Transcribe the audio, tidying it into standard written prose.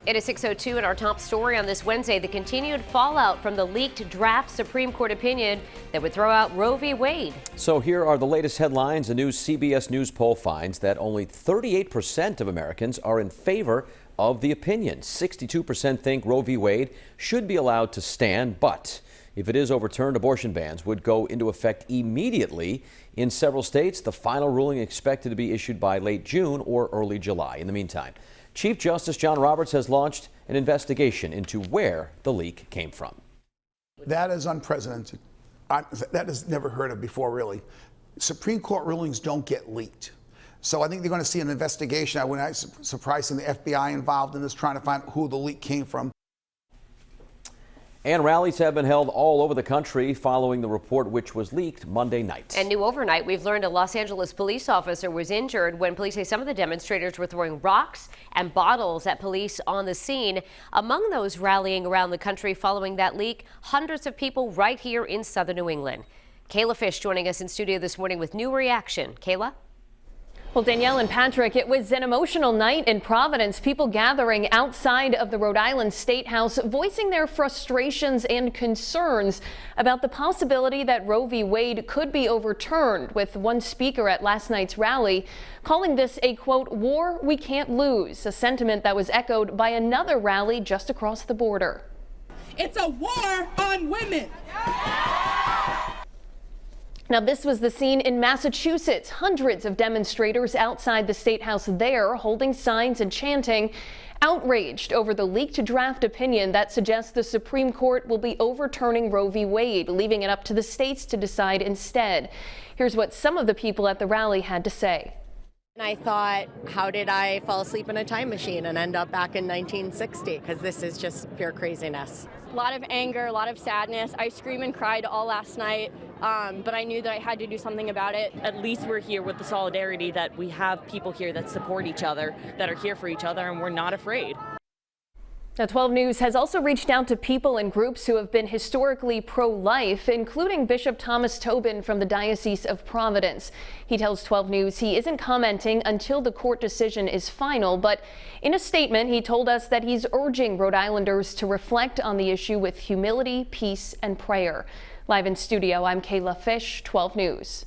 It is 6:02 in our top story on this Wednesday, the continued fallout from the leaked draft Supreme Court opinion that would throw out Roe v. Wade. So here are the latest headlines. A new CBS News poll finds that only 38% of Americans are in favor of the opinion. 62% think Roe v. Wade should be allowed to stand, but if it is overturned, abortion bans would go into effect immediately in several states. The final ruling expected to be issued by late June or early July. In the meantime, Chief Justice John Roberts has launched an investigation into where the leak came from. That is unprecedented. That is never heard of before, really. Supreme Court rulings don't get leaked. So I think they're going to see an investigation. I wouldn't be surprised seeing the FBI involved in this, trying to find who the leak came from. And rallies have been held all over the country following the report, which was leaked Monday night. And new overnight, we've learned a Los Angeles police officer was injured when police say some of the demonstrators were throwing rocks and bottles at police on the scene. Among those rallying around the country following that leak, hundreds of people right here in southern New England. Kayla Fish joining us in studio this morning with new reaction. Kayla? Well, Danielle and Patrick, it was an emotional night in Providence. People gathering outside of the Rhode Island State House, voicing their frustrations and concerns about the possibility that Roe v. Wade could be overturned, with one speaker at last night's rally calling this a, quote, war we can't lose, a sentiment that was echoed by another rally just across the border. It's a war on women. Now, this was the scene in Massachusetts. Hundreds of demonstrators outside the State House there holding signs and chanting, outraged over the leaked draft opinion that suggests the Supreme Court will be overturning Roe v. Wade, leaving it up to the states to decide instead. Here's what some of the people at the rally had to say. And I thought, how did I fall asleep in a time machine and end up back in 1960? Because this is just pure craziness. A lot of anger, a lot of sadness. I screamed and cried all last night, but I knew that I had to do something about it. At least we're here with the solidarity that we have people here that support each other, that are here for each other, and we're not afraid. Now, 12 News has also reached out to people and groups who have been historically pro-life, including Bishop Thomas Tobin from the Diocese of Providence. He tells 12 News he isn't commenting until the court decision is final, but in a statement, he told us that he's urging Rhode Islanders to reflect on the issue with humility, peace, and prayer. Live in studio, I'm Kayla Fish, 12 News.